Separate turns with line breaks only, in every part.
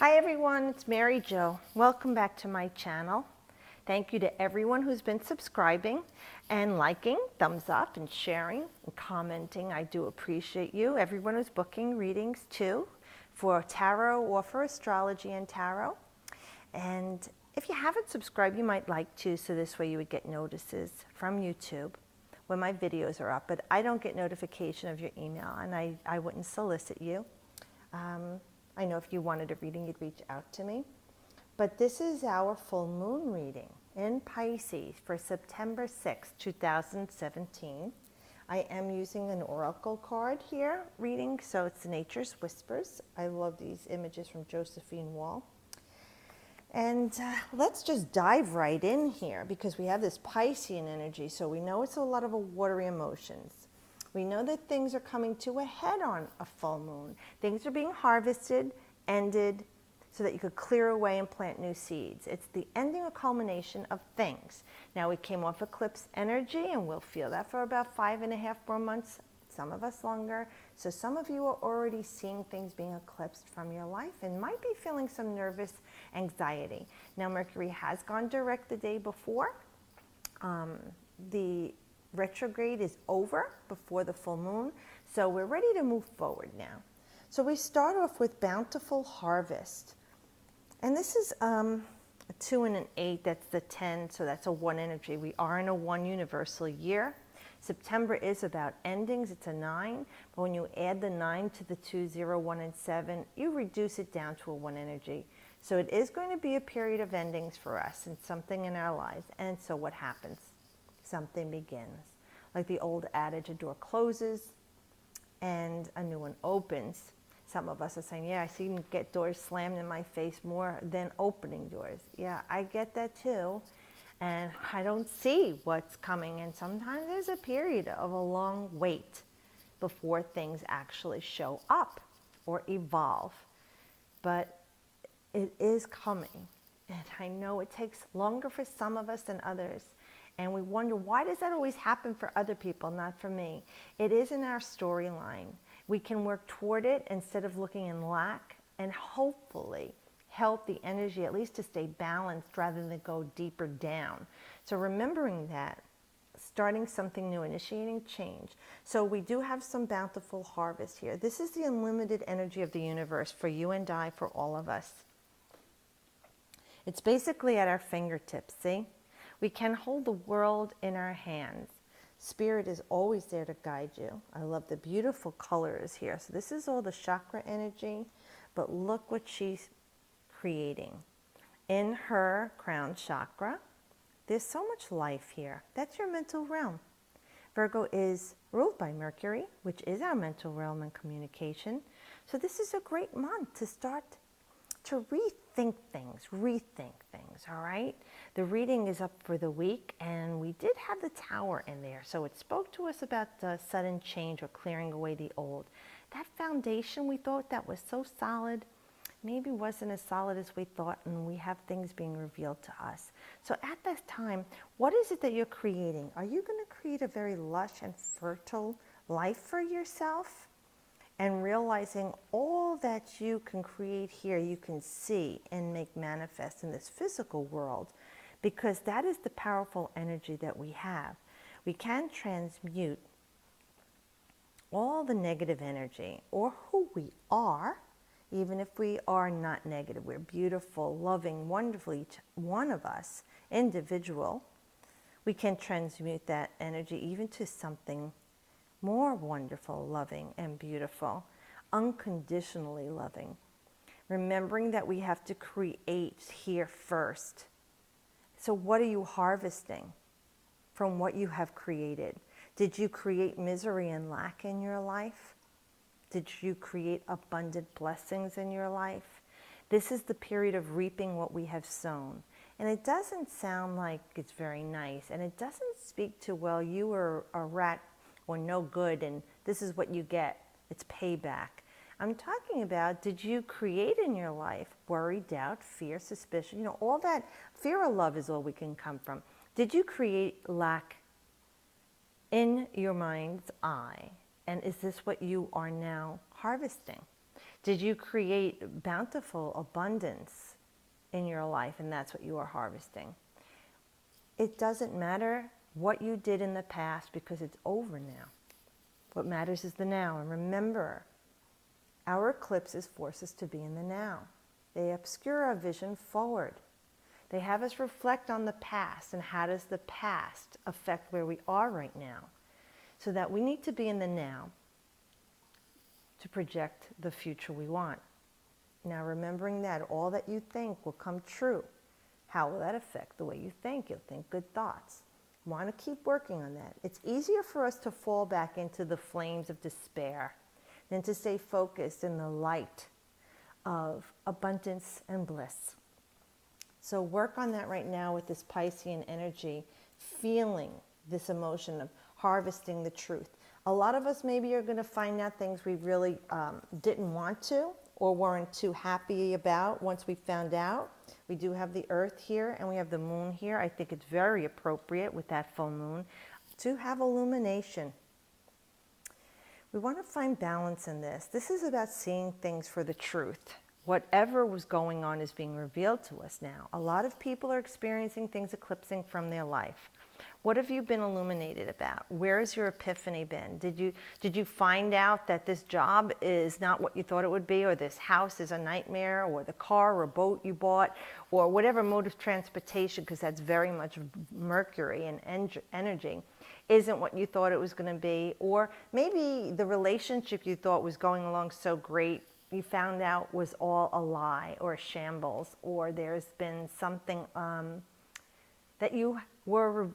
Hi everyone, it's Mary Jo. Welcome back to my channel. Thank you to everyone who's been subscribing and liking, thumbs up and sharing and commenting. I do appreciate you. Everyone who's booking readings too for tarot or for astrology and tarot. And if you haven't subscribed, you might like to, so this way you would get notices from YouTube when my videos are up. But I don't get notification of your email, and I wouldn't solicit you. I know if you wanted a reading, you'd reach out to me. But this is our full moon reading in Pisces for September 6, 2017. I am using an oracle card here reading, so it's Nature's Whispers. I love these images from Josephine Wall. And let's just dive right in here because we have this Piscean energy, so we know it's a lot of watery emotions. We know that things are coming to a head on a full moon. Things are being harvested, ended, so that you could clear away and plant new seeds. It's the ending or culmination of things. Now we came off eclipse energy, and we'll feel that for about 5.5 more months, some of us longer. So some of you are already seeing things being eclipsed from your life and might be feeling some nervous anxiety. Now Mercury has gone direct the day before. The retrograde is over before the full moon, so we're ready to move forward now. So we start off with bountiful harvest, and this is a 2 and an 8. That's the 10, so that's a 1 energy. We are in a 1 universal year. September is about endings. It's a 9, but when you add the 9 to the 2, 0, 1, and 7, you reduce it down to a 1 energy. So it is going to be a period of endings for us and something in our lives. And so what happens? Something begins. Like the old adage, a door closes and a new one opens. Some of us are saying, yeah, I see them get doors slammed in my face more than opening doors. Yeah, I get that too. And I don't see what's coming. And sometimes there's a period of a long wait before things actually show up or evolve. But it is coming. And I know it takes longer for some of us than others. And we wonder, why does that always happen for other people, not for me? It is in our storyline. We can work toward it instead of looking in lack, and hopefully help the energy at least to stay balanced rather than go deeper down. So remembering that, starting something new, initiating change. So we do have some bountiful harvest here. This is the unlimited energy of the universe for you and I, for all of us. It's basically at our fingertips, see? We can hold the world in our hands. Spirit is always there to guide you. I love the beautiful colors here. So this is all the chakra energy, but look what she's creating. In her crown chakra, there's so much life here. That's your mental realm. Virgo is ruled by Mercury, which is our mental realm and communication. So this is a great month to start to rethink things, all right? The reading is up for the week, and we did have the Tower in there, so it spoke to us about the sudden change or clearing away the old. That foundation we thought that was so solid maybe wasn't as solid as we thought, and we have things being revealed to us. So at this time, what is it that you're creating? Are you going to create a very lush and fertile life for yourself? And realizing all that you can create here, you can see and make manifest in this physical world, because that is the powerful energy that we have. We can transmute all the negative energy, or who we are, even if we are not negative. We're beautiful, loving, wonderful, each one of us, individual. We can transmute that energy even to something more wonderful, loving, and beautiful, unconditionally loving. Remembering that we have to create here first. So what are you harvesting from what you have created? Did you create misery and lack in your life? Did you create abundant blessings in your life? This is the period of reaping what we have sown. And it doesn't sound like it's very nice. And it doesn't speak to, well, you were a rat or no good, and this is what you get. It's payback. I'm talking about, did you create in your life worry, doubt, fear, suspicion? You know, all that. Fear or love is all we can come from. Did you create lack in your mind's eye? And is this what you are now harvesting? Did you create bountiful abundance in your life, and that's what you are harvesting? It doesn't matter what you did in the past because it's over now. What matters is the now. And remember, our eclipses force us to be in the now. They obscure our vision forward. They have us reflect on the past and how does the past affect where we are right now. So that we need to be in the now to project the future we want. Now remembering that all that you think will come true. How will that affect the way you think? You'll think good thoughts. Want to keep working on that. It's easier for us to fall back into the flames of despair than to stay focused in the light of abundance and bliss. So work on that right now with this Piscean energy, feeling this emotion of harvesting the truth. A lot of us maybe are going to find out things we really didn't want to or weren't too happy about once we found out. We do have the earth here and we have the moon here. I think it's very appropriate with that full moon to have illumination. We want to find balance in this. This is about seeing things for the truth. Whatever was going on is being revealed to us now. A lot of people are experiencing things eclipsing from their life. What have you been illuminated about? Where has your epiphany been? Did you find out that this job is not what you thought it would be, or this house is a nightmare, or the car or boat you bought, or whatever mode of transportation, because that's very much Mercury and energy, isn't what you thought it was going to be? Or maybe the relationship you thought was going along so great, you found out was all a lie or a shambles, or there's been something that you were,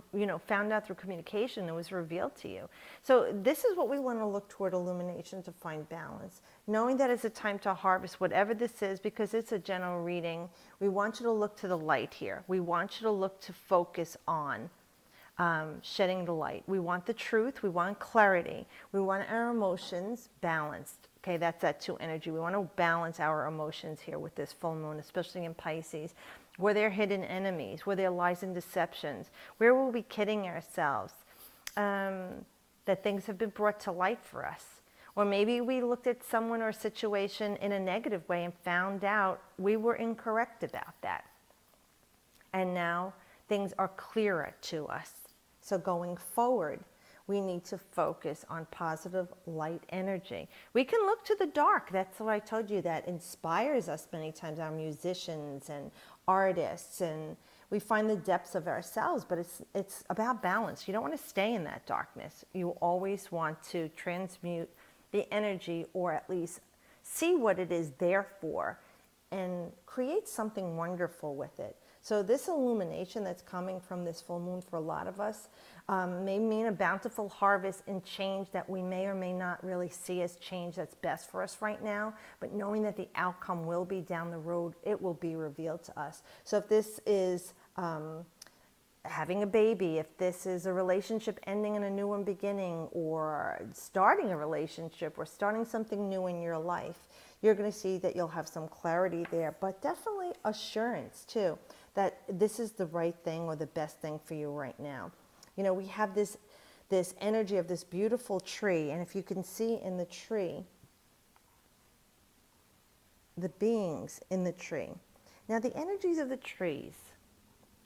found out through communication and was revealed to you. So this is what we want to look toward illumination to find balance. Knowing that it's a time to harvest whatever this is, because it's a general reading, we want you to look to the light here. We want you to look to focus on shedding the light. We want the truth. We want clarity. We want our emotions balanced. Okay, that's that 2 energy. We want to balance our emotions here with this full moon, especially in Pisces. Were there hidden enemies? Were there lies and deceptions? Where were we kidding ourselves? That things have been brought to light for us. Or maybe we looked at someone or a situation in a negative way and found out we were incorrect about that. And now things are clearer to us. So going forward, we need to focus on positive light energy. We can look to the dark. That's what I told you, that inspires us many times, our musicians and artists, and we find the depths of ourselves, but it's about balance. You don't want to stay in that darkness. You always want to transmute the energy, or at least see what it is there for and create something wonderful with it. So this illumination that's coming from this full moon for a lot of us may mean a bountiful harvest and change that we may or may not really see as change that's best for us right now. But knowing that the outcome will be down the road, it will be revealed to us. So if this is having a baby, if this is a relationship ending and a new one beginning, or starting a relationship or starting something new in your life, you're going to see that you'll have some clarity there, but definitely assurance too, that this is the right thing or the best thing for you right now. We have this energy of this beautiful tree, and if you can see in the tree, the beings in the tree. Now the energies of the trees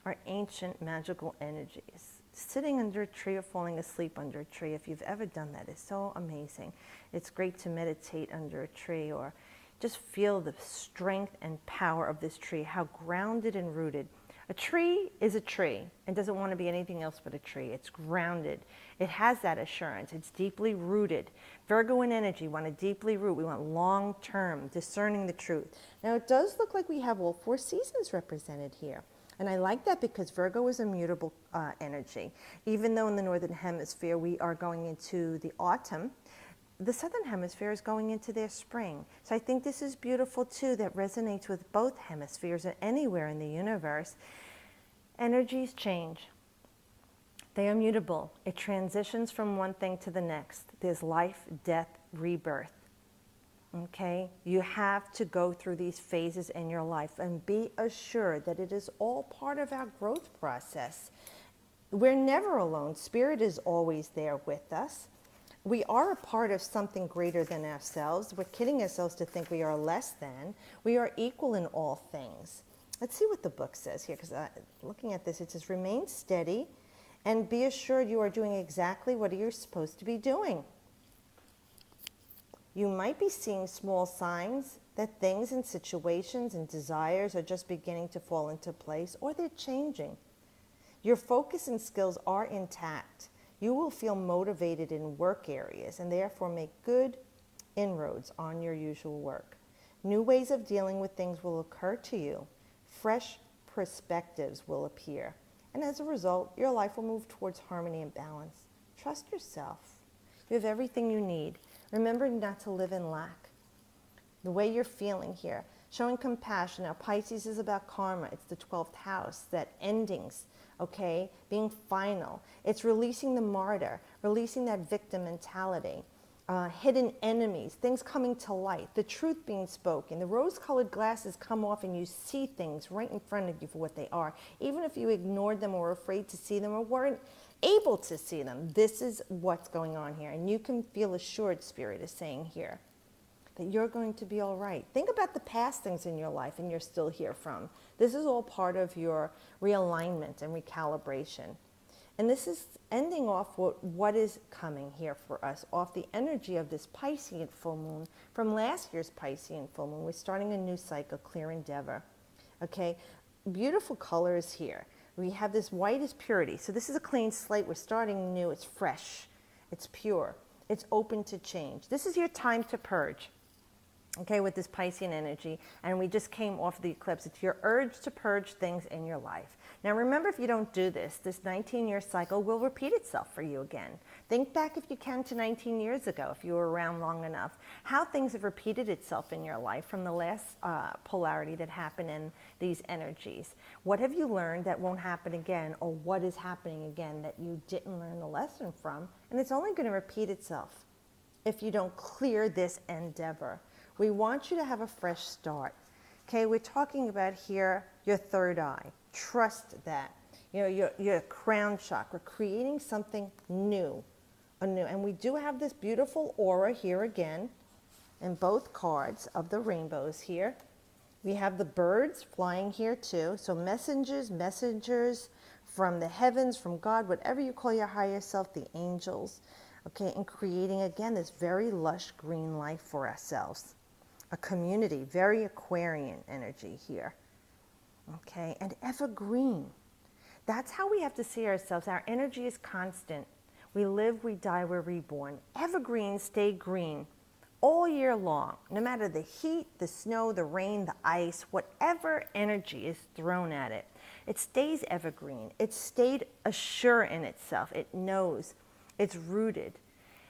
are ancient magical energies. Sitting under a tree or falling asleep under a tree, if you've ever done that, is so amazing. It's great to meditate under a tree, or just feel the strength and power of this tree, how grounded and rooted. A tree is a tree and doesn't want to be anything else but a tree. It's grounded. It has that assurance. It's deeply rooted. Virgo in energy want to deeply root. We want long-term, discerning the truth. Now it does look like we have all 4 seasons represented here. And I like that because Virgo is a mutable energy. Even though in the Northern Hemisphere we are going into the autumn, the Southern Hemisphere is going into their spring. So I think this is beautiful too, that resonates with both hemispheres and anywhere in the universe. Energies change. They are mutable. It transitions from one thing to the next. There's life, death, rebirth. Okay? You have to go through these phases in your life and be assured that it is all part of our growth process. We're never alone. Spirit is always there with us. we are a part of something greater than ourselves. We're kidding ourselves to think we are less than. We are equal in all things. Let's see what the book says here, because looking at this, it says, remain steady and be assured you are doing exactly what you're supposed to be doing. You might be seeing small signs that things and situations and desires are just beginning to fall into place, or they're changing. Your focus and skills are intact. You will feel motivated in work areas and therefore make good inroads on your usual work. New ways of dealing with things will occur to you. Fresh perspectives will appear. And as a result, your life will move towards harmony and balance. Trust yourself. You have everything you need. Remember not to live in lack. The way you're feeling here, showing compassion. Now, Pisces is about karma. It's the 12th house, that endings, okay, being final. It's releasing the martyr, releasing that victim mentality, hidden enemies, things coming to light, the truth being spoken. The rose-colored glasses come off and you see things right in front of you for what they are. Even if you ignored them or were afraid to see them or weren't able to see them, this is what's going on here. And you can feel assured, Spirit is saying here, that you're going to be all right. Think about the past things in your life and you're still here from. This is all part of your realignment and recalibration. And this is ending off what is coming here for us, off the energy of this Piscean full moon. From last year's Piscean full moon, we're starting a new cycle, clear endeavor. Okay, beautiful colors here. We have this white is purity. So this is a clean slate. We're starting new. It's fresh. It's pure. It's open to change. This is your time to purge. Okay, with this Piscean energy, and we just came off the eclipse. It's your urge to purge things in your life. Now remember, if you don't do this, this 19-year cycle will repeat itself for you again. Think back, if you can, to 19 years ago, if you were around long enough, how things have repeated itself in your life from the last polarity that happened in these energies. What have you learned that won't happen again, or what is happening again that you didn't learn the lesson from? And it's only going to repeat itself if you don't clear this endeavor. We want you to have a fresh start. Okay, we're talking about here your third eye. Trust that. You know, your crown chakra, creating something new, anew. And we do have this beautiful aura here again in both cards of the rainbows here. We have the birds flying here too. So messengers from the heavens, from God, whatever you call your higher self, the angels. Okay, and creating again this very lush green life for ourselves. A community, very Aquarian energy here. Okay, and evergreen. That's how we have to see ourselves. Our energy is constant. We live, we die, we're reborn. Evergreens stay green all year long, no matter the heat, the snow, the rain, the ice, whatever energy is thrown at it. It stays evergreen. It stayed assure in itself. It knows. It's rooted.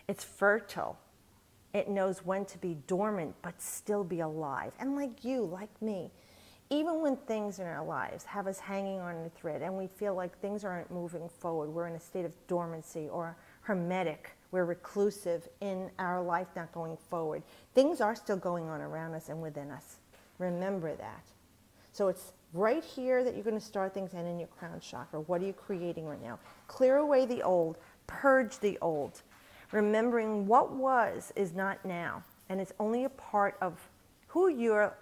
It's fertile. It knows when to be dormant, but still be alive. And like you, like me, even when things in our lives have us hanging on a thread and we feel like things aren't moving forward, we're in a state of dormancy or hermetic, we're reclusive in our life not going forward, things are still going on around us and within us. Remember that. So it's right here that you're going to start things, and in your crown chakra. What are you creating right now? Clear away the old, purge the old. Remembering what was is not now, and it's only a part of who your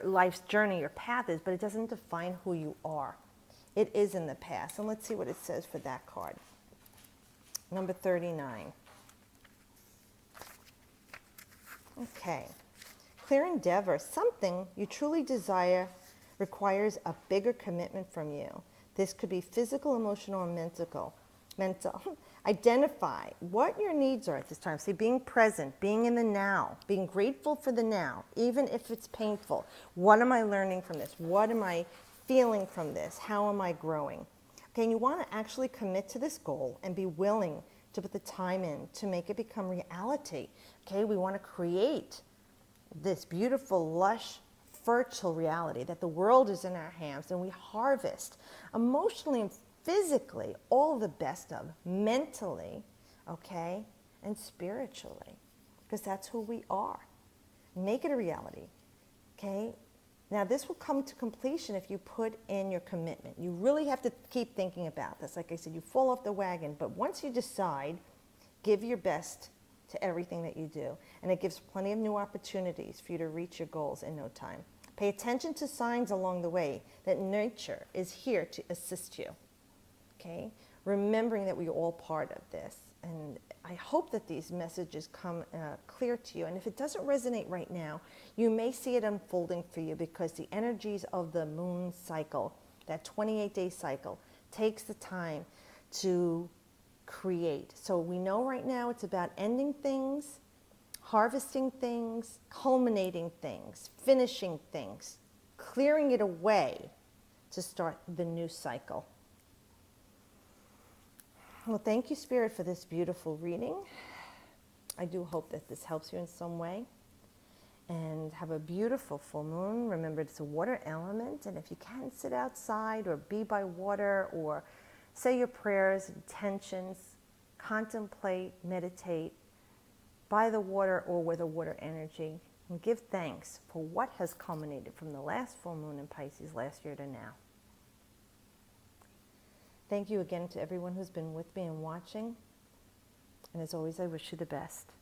life's journey, your path is, but it doesn't define who you are. It is in the past. And let's see what it says for that card. Number 39. Okay. Clear endeavor. Something you truly desire requires a bigger commitment from you. This could be physical, emotional, and mental. Identify what your needs are at this time. See, being present, being in the now, being grateful for the now, even if it's painful. What am I learning from this? What am I feeling from this? How am I growing? Okay, and you want to actually commit to this goal and be willing to put the time in to make it become reality. Okay, we want to create this beautiful, lush, fertile reality that the world is in our hands, and we harvest emotionally and physically all the best of, mentally, okay, and spiritually, because that's who we are. Make it a reality, okay? Now, this will come to completion if you put in your commitment. You really have to keep thinking about this. Like I said, you fall off the wagon, but once you decide, give your best to everything that you do. And it gives plenty of new opportunities for you to reach your goals in no time. Pay attention to signs along the way that nature is here to assist you. Okay? Remembering that we're all part of this. And I hope that these messages come clear to you. And if it doesn't resonate right now, you may see it unfolding for you, because the energies of the moon cycle, that 28-day cycle, takes the time to create. So we know right now it's about ending things, harvesting things, culminating things, finishing things, clearing it away to start the new cycle. Well, thank you, Spirit, for this beautiful reading. I do hope that this helps you in some way. And have a beautiful full moon. Remember, it's a water element. And if you can, sit outside or be by water or say your prayers, intentions, contemplate, meditate by the water or with a water energy. And give thanks for what has culminated from the last full moon in Pisces last year to now. Thank you again to everyone who's been with me and watching. And as always, I wish you the best.